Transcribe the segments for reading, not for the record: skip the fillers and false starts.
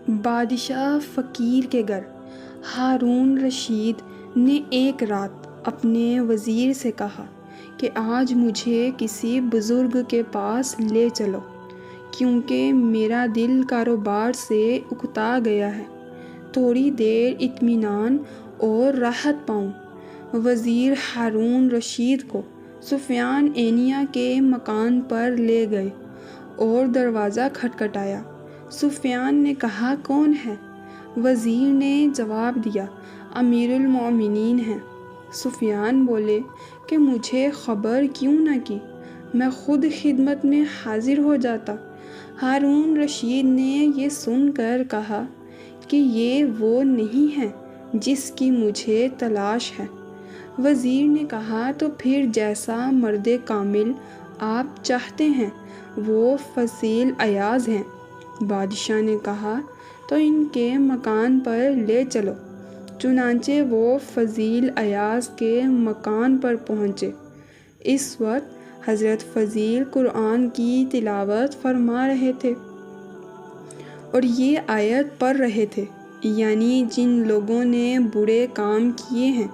بادشاہ فقیر کے گھر ہارون رشید نے ایک رات اپنے وزیر سے کہا کہ آج مجھے کسی بزرگ کے پاس لے چلو، کیونکہ میرا دل کاروبار سے اکتا گیا ہے، تھوڑی دیر اطمینان اور راحت پاؤں۔ وزیر ہارون رشید کو سفیان عینیہ کے مکان پر لے گئے اور دروازہ کھٹکھٹایا۔ سفیان نے کہا، کون ہے؟ وزیر نے جواب دیا، امیر المومنین ہیں۔ سفیان بولے کہ مجھے خبر کیوں نہ کی، میں خود خدمت میں حاضر ہو جاتا۔ ہارون رشید نے یہ سن کر کہا کہ یہ وہ نہیں ہے جس کی مجھے تلاش ہے۔ وزیر نے کہا، تو پھر جیسا مرد کامل آپ چاہتے ہیں وہ فضیل ایاز ہیں۔ بادشاہ نے کہا، تو ان کے مکان پر لے چلو۔ چنانچہ وہ فضیل ایاز کے مکان پر پہنچے۔ اس وقت حضرت فضیل قرآن کی تلاوت فرما رہے تھے اور یہ آیت پڑھ رہے تھے، یعنی جن لوگوں نے برے کام کیے ہیں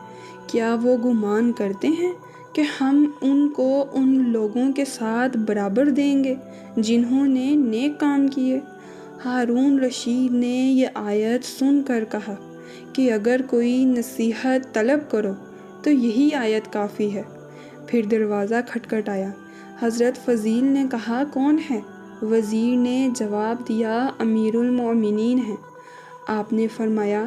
کیا وہ گمان کرتے ہیں کہ ہم ان کو ان لوگوں کے ساتھ برابر دیں گے جنہوں نے نیک کام کیے؟ ہارون رشید نے یہ آیت سن کر کہا کہ اگر کوئی نصیحت طلب کرو تو یہی آیت کافی ہے۔ پھر دروازہ کھٹکھٹایا۔ حضرت فضیل نے کہا، کون ہے؟ وزیر نے جواب دیا، امیر المومنین ہیں۔ آپ نے فرمایا،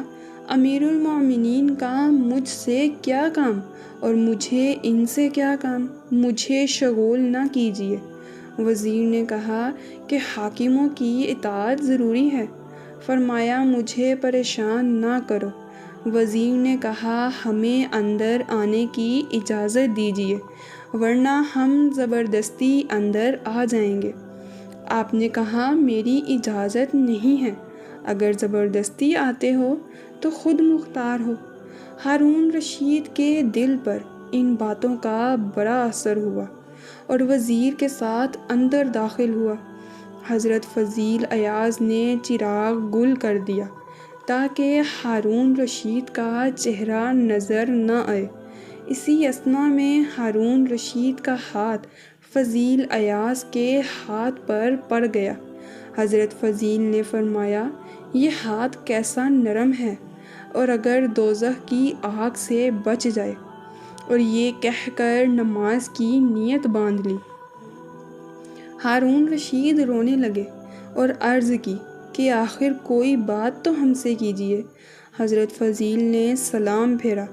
امیر المومنین کا مجھ سے کیا کام اور مجھے ان سے کیا کام؟ مجھے شغول نہ کیجیے۔ وزیر نے کہا کہ حاکموں کی اطاعت ضروری ہے۔ فرمایا، مجھے پریشان نہ کرو۔ وزیر نے کہا، ہمیں اندر آنے کی اجازت دیجیے ورنہ ہم زبردستی اندر آ جائیں گے۔ آپ نے کہا، میری اجازت نہیں ہے، اگر زبردستی آتے ہو تو خود مختار ہو۔ ہارون رشید کے دل پر ان باتوں کا بڑا اثر ہوا اور وزیر کے ساتھ اندر داخل ہوا۔ حضرت فضیل ایاز نے چراغ گل کر دیا تاکہ ہارون رشید کا چہرہ نظر نہ آئے۔ اسی اثنا میں ہارون رشید کا ہاتھ فضیل ایاز کے ہاتھ پر پڑ گیا۔ حضرت فضیل نے فرمایا، یہ ہاتھ کیسا نرم ہے، اور اگر دوزخ کی آگ سے بچ جائے، اور یہ کہہ کر نماز کی نیت باندھ لی۔ ہارون رشید رونے لگے اور عرض کی کہ آخر کوئی بات تو ہم سے کیجیے۔ حضرت فضیل نے سلام پھیرا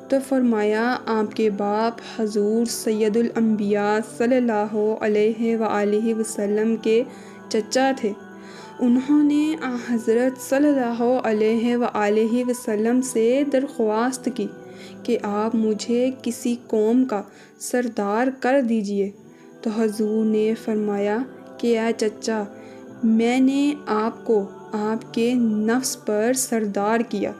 تو فرمایا، آپ کے باپ حضور سید الانبیاء صلی اللہ علیہ وآلہ وسلم کے چچا تھے۔ انہوں نے حضرت صلی اللہ علیہ وآلہ وسلم سے درخواست کی کہ آپ مجھے کسی قوم کا سردار کر دیجیے، تو حضور نے فرمایا کہ اے چچا، میں نے آپ کو آپ کے نفس پر سردار کیا۔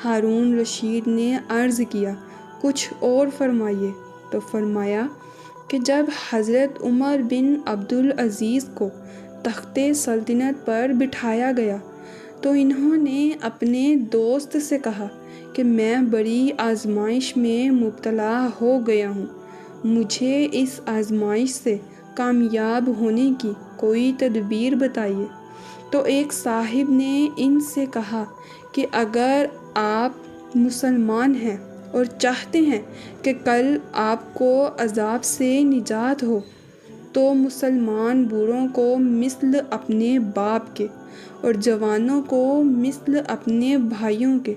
ہارون رشید نے عرض کیا، کچھ اور فرمائیے۔ تو فرمایا کہ جب حضرت عمر بن عبدالعزیز کو تخت سلطنت پر بٹھایا گیا تو انہوں نے اپنے دوست سے کہا کہ میں بڑی آزمائش میں مبتلا ہو گیا ہوں، مجھے اس آزمائش سے کامیاب ہونے کی کوئی تدبیر بتائیے۔ تو ایک صاحب نے ان سے کہا کہ اگر آپ مسلمان ہیں اور چاہتے ہیں کہ کل آپ کو عذاب سے نجات ہو تو مسلمان بوڑھوں کو مثل اپنے باپ کے، اور جوانوں کو مثل اپنے بھائیوں کے،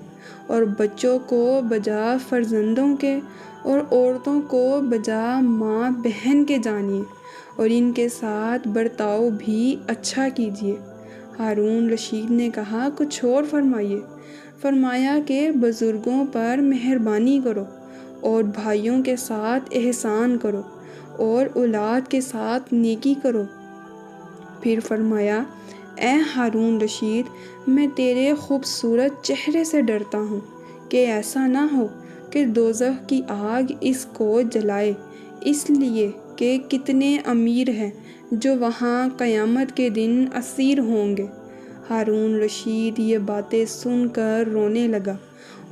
اور بچوں کو بجا فرزندوں کے، اور عورتوں کو بجا ماں بہن کے جانیے، اور ان کے ساتھ برتاؤ بھی اچھا کیجیے۔ ہارون رشید نے کہا، کچھ اور فرمائیے۔ فرمایا کہ بزرگوں پر مہربانی کرو، اور بھائیوں کے ساتھ احسان کرو، اور اولاد کے ساتھ نیکی کرو۔ پھر فرمایا، اے ہارون رشید، میں تیرے خوبصورت چہرے سے ڈرتا ہوں کہ ایسا نہ ہو کہ دوزخ کی آگ اس کو جلائے، اس لیے کہ کتنے امیر ہیں جو وہاں قیامت کے دن اسیر ہوں گے۔ ہارون رشید یہ باتیں سن کر رونے لگا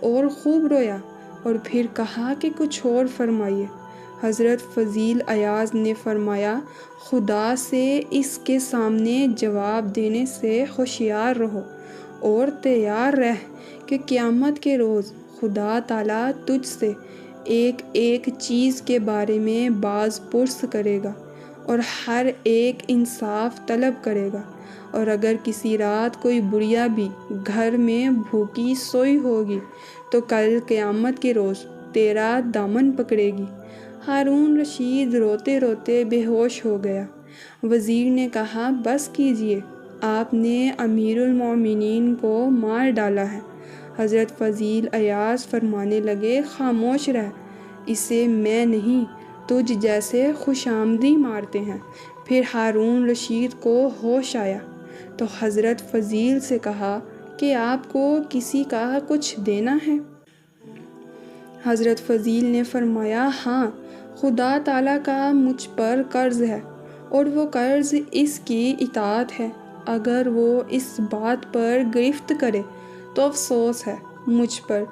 اور خوب رویا اور پھر کہا کہ کچھ اور فرمائیے۔ حضرت فضیل ایاز نے فرمایا، خدا سے اس کے سامنے جواب دینے سے ہوشیار رہو اور تیار رہ کہ قیامت کے روز خدا تعالیٰ تجھ سے ایک ایک چیز کے بارے میں باز پرس کرے گا اور ہر ایک انصاف طلب کرے گا، اور اگر کسی رات کوئی بڑھیا بھی گھر میں بھوکی سوئی ہوگی تو کل قیامت کے روز تیرا دامن پکڑے گی۔ ہارون رشید روتے روتے بے ہوش ہو گیا۔ وزیر نے کہا، بس کیجیے، آپ نے امیر المومنین کو مار ڈالا ہے۔ حضرت فضیل ایاز فرمانے لگے، خاموش رہ، اسے میں نہیں تجھ جیسے خوش آمدی مارتے ہیں۔ پھر ہارون رشید کو ہوش آیا تو حضرت فضیل سے کہا کہ آپ کو کسی کا کچھ دینا ہے؟ حضرت فضیل نے فرمایا، ہاں، خدا تعالیٰ کا مجھ پر قرض ہے اور وہ قرض اس کی اطاعت ہے۔ اگر وہ اس بات پر گرفت کرے تو افسوس ہے مجھ پر۔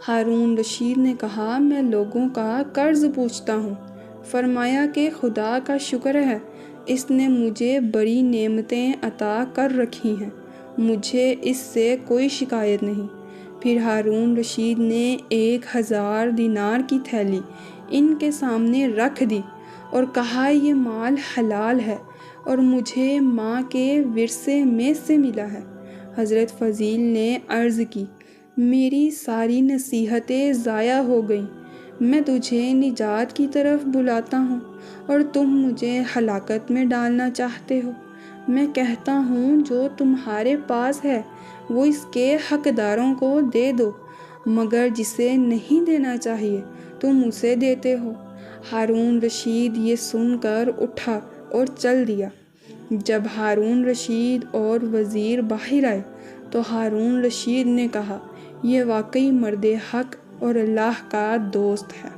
ہارون رشید نے کہا، میں لوگوں کا قرض پوچھتا ہوں۔ فرمایا کہ خدا کا شکر ہے، اس نے مجھے بڑی نعمتیں عطا کر رکھی ہیں، مجھے اس سے کوئی شکایت نہیں۔ پھر ہارون رشید نے 1000 دینار کی تھیلی ان کے سامنے رکھ دی اور کہا، یہ مال حلال ہے اور مجھے ماں کے ورثے میں سے ملا ہے۔ حضرت فضیل نے عرض کی، میری ساری نصیحتیں ضائع ہو گئیں، میں تجھے نجات کی طرف بلاتا ہوں اور تم مجھے ہلاکت میں ڈالنا چاہتے ہو۔ میں کہتا ہوں جو تمہارے پاس ہے وہ اس کے حقداروں کو دے دو، مگر جسے نہیں دینا چاہیے تم اسے دیتے ہو۔ ہارون رشید یہ سن کر اٹھا اور چل دیا۔ جب ہارون رشید اور وزیر باہر آئے تو ہارون رشید نے کہا، یہ واقعی مرد حق اور اللہ کا دوست ہے۔